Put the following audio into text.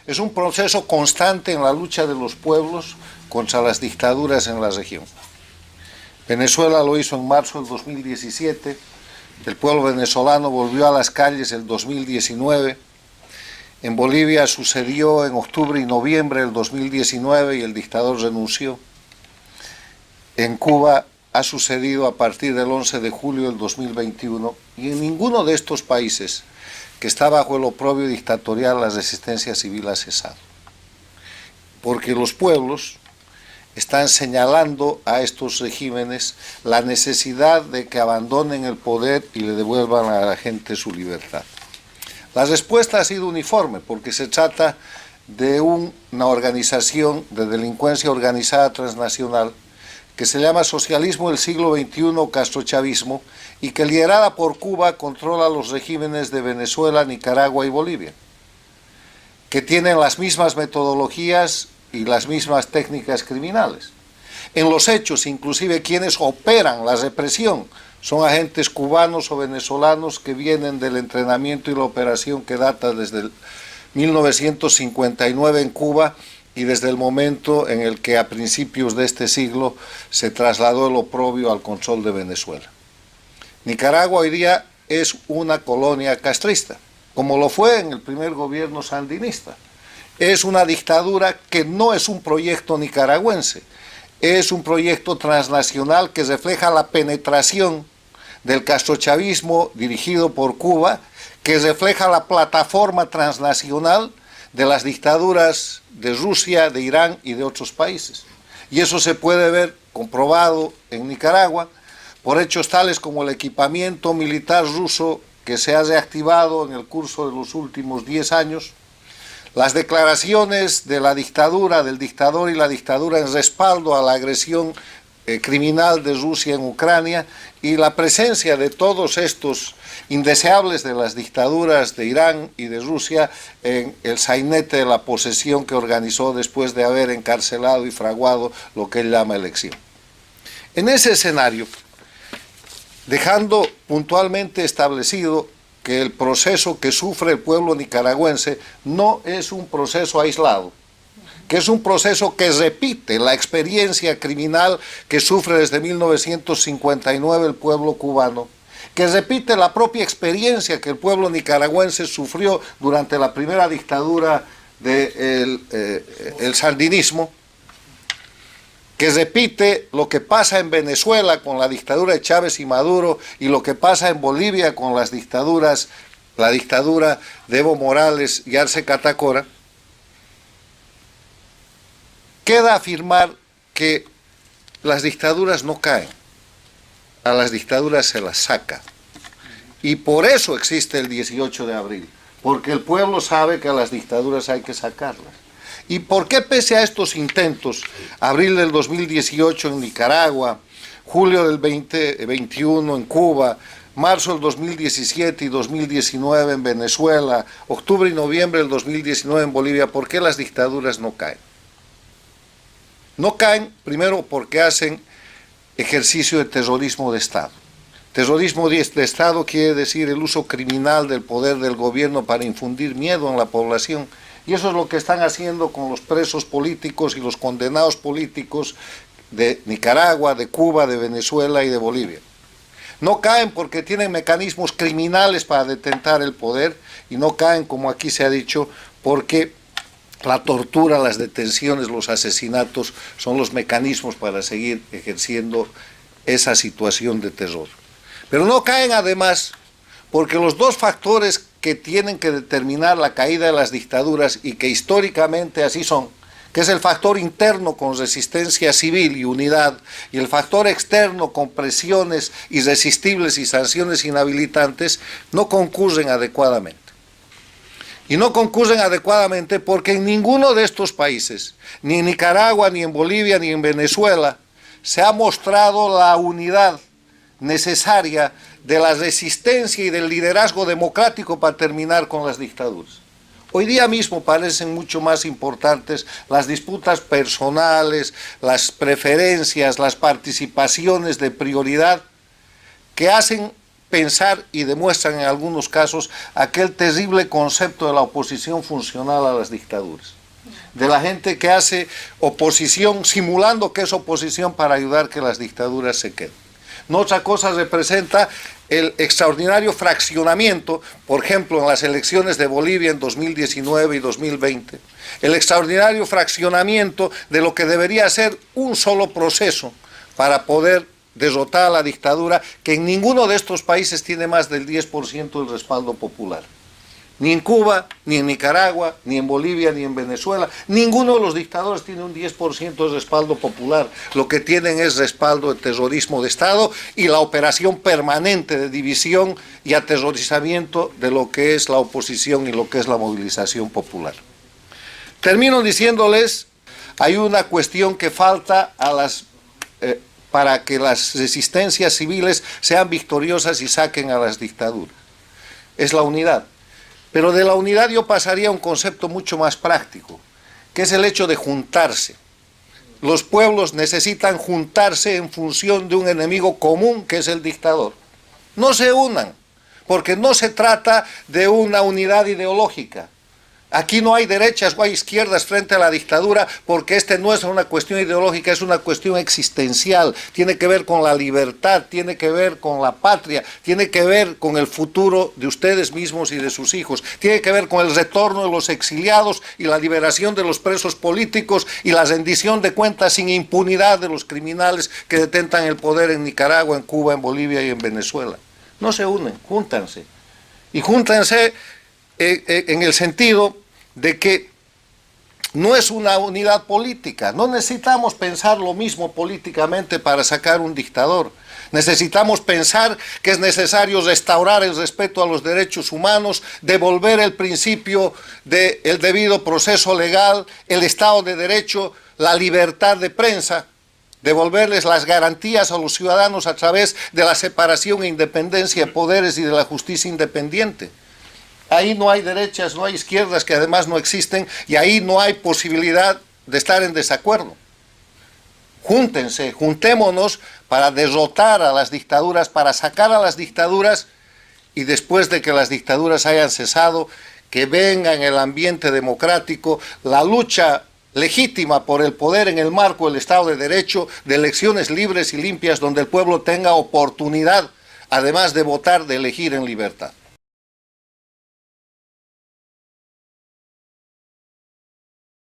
Es un proceso constante en la lucha de los pueblos contra las dictaduras en la región. Venezuela lo hizo en marzo del 2017, el pueblo venezolano volvió a las calles el 2019, en Bolivia sucedió en octubre y noviembre del 2019 y el dictador renunció. En Cuba ha sucedido a partir del 11 de julio del 2021 y en ninguno de estos países que está bajo el oprobio dictatorial la resistencia civil ha cesado. Porque los pueblos están señalando a estos regímenes la necesidad de que abandonen el poder y le devuelvan a la gente su libertad. La respuesta ha sido uniforme porque se trata de una organización de delincuencia organizada transnacional que se llama Socialismo del Siglo XXI, castrochavismo, y que liderada por Cuba controla los regímenes de Venezuela, Nicaragua y Bolivia, que tienen las mismas metodologías y las mismas técnicas criminales. En los hechos, inclusive quienes operan la represión son agentes cubanos o venezolanos que vienen del entrenamiento y la operación que data desde el 1959 en Cuba y desde el momento en el que a principios de este siglo se trasladó el oprobio al control de Venezuela. Nicaragua hoy día es una colonia castrista, como lo fue en el primer gobierno sandinista. Es una dictadura que no es un proyecto nicaragüense, es un proyecto transnacional que refleja la penetración del castrochavismo dirigido por Cuba, que refleja la plataforma transnacional de las dictaduras de Rusia, de Irán y de otros países. Y eso se puede ver comprobado en Nicaragua por hechos tales como el equipamiento militar ruso que se ha reactivado en el curso de los últimos 10 años, las declaraciones de la dictadura, del dictador y la dictadura en respaldo a la agresión criminal de Rusia en Ucrania y la presencia de todos estos indeseables de las dictaduras de Irán y de Rusia en el sainete de la posesión que organizó después de haber encarcelado y fraguado lo que él llama elección. En ese escenario, dejando puntualmente establecido que el proceso que sufre el pueblo nicaragüense no es un proceso aislado, que es un proceso que repite la experiencia criminal que sufre desde 1959 el pueblo cubano, que repite la propia experiencia que el pueblo nicaragüense sufrió durante la primera dictadura del sandinismo, que repite lo que pasa en Venezuela con la dictadura de Chávez y Maduro y lo que pasa en Bolivia con las dictaduras, la dictadura de Evo Morales y Arce Catacora, queda afirmar que las dictaduras no caen, a las dictaduras se las saca. Y por eso existe el 18 de abril, porque el pueblo sabe que a las dictaduras hay que sacarlas. ¿Y por qué pese a estos intentos, abril del 2018 en Nicaragua, julio del 2021 en Cuba, marzo del 2017 y 2019 en Venezuela, octubre y noviembre del 2019 en Bolivia, por qué las dictaduras no caen? No caen, primero, porque hacen ejercicio de terrorismo de Estado. Terrorismo de Estado quiere decir el uso criminal del poder del gobierno para infundir miedo en la población. Y eso es lo que están haciendo con los presos políticos y los condenados políticos de Nicaragua, de Cuba, de Venezuela y de Bolivia. No caen porque tienen mecanismos criminales para detentar el poder y no caen, como aquí se ha dicho, porque la tortura, las detenciones, los asesinatos son los mecanismos para seguir ejerciendo esa situación de terror. Pero no caen además porque los dos factores que tienen que determinar la caída de las dictaduras y que históricamente así son, que es el factor interno con resistencia civil y unidad y el factor externo con presiones irresistibles y sanciones inhabilitantes, no concurren adecuadamente. Y no concurren adecuadamente porque en ninguno de estos países, ni en Nicaragua, ni en Bolivia, ni en Venezuela, se ha mostrado la unidad necesaria de la resistencia y del liderazgo democrático para terminar con las dictaduras. Hoy día mismo parecen mucho más importantes las disputas personales, las preferencias, las participaciones de prioridad que hacen pensar y demuestran en algunos casos aquel terrible concepto de la oposición funcional a las dictaduras. De la gente que hace oposición simulando que es oposición para ayudar que las dictaduras se queden. No otra cosa representa el extraordinario fraccionamiento, por ejemplo, en las elecciones de Bolivia en 2019 y 2020, el extraordinario fraccionamiento de lo que debería ser un solo proceso para poder derrotar a la dictadura, que en ninguno de estos países tiene más del 10% del respaldo popular. Ni en Cuba, ni en Nicaragua, ni en Bolivia, ni en Venezuela. Ninguno de los dictadores tiene un 10% de respaldo popular. Lo que tienen es respaldo de terrorismo de Estado y la operación permanente de división y aterrorizamiento de lo que es la oposición y lo que es la movilización popular. Termino diciéndoles, hay una cuestión que falta a para que las resistencias civiles sean victoriosas y saquen a las dictaduras. Es la unidad. Pero de la unidad yo pasaría a un concepto mucho más práctico, que es el hecho de juntarse. Los pueblos necesitan juntarse en función de un enemigo común, que es el dictador. No se unan, porque no se trata de una unidad ideológica. Aquí no hay derechas o hay izquierdas frente a la dictadura, porque no es una cuestión ideológica, es una cuestión existencial. Tiene que ver con la libertad, tiene que ver con la patria, tiene que ver con el futuro de ustedes mismos y de sus hijos, tiene que ver con el retorno de los exiliados y la liberación de los presos políticos y la rendición de cuentas sin impunidad de los criminales que detentan el poder en Nicaragua, en Cuba, en Bolivia y en Venezuela. No se unen, júntanse. Y júntanse en el sentido de que no es una unidad política, no necesitamos pensar lo mismo políticamente para sacar un dictador. Necesitamos pensar que es necesario restaurar el respeto a los derechos humanos, devolver el principio del debido proceso legal, el Estado de Derecho, la libertad de prensa, devolverles las garantías a los ciudadanos a través de la separación e independencia de poderes y de la justicia independiente. Ahí no hay derechas, no hay izquierdas, que además no existen, y ahí no hay posibilidad de estar en desacuerdo. Júntense, juntémonos para derrotar a las dictaduras, para sacar a las dictaduras, y después de que las dictaduras hayan cesado, que venga en el ambiente democrático la lucha legítima por el poder en el marco del Estado de Derecho, de elecciones libres y limpias, donde el pueblo tenga oportunidad, además de votar, de elegir en libertad.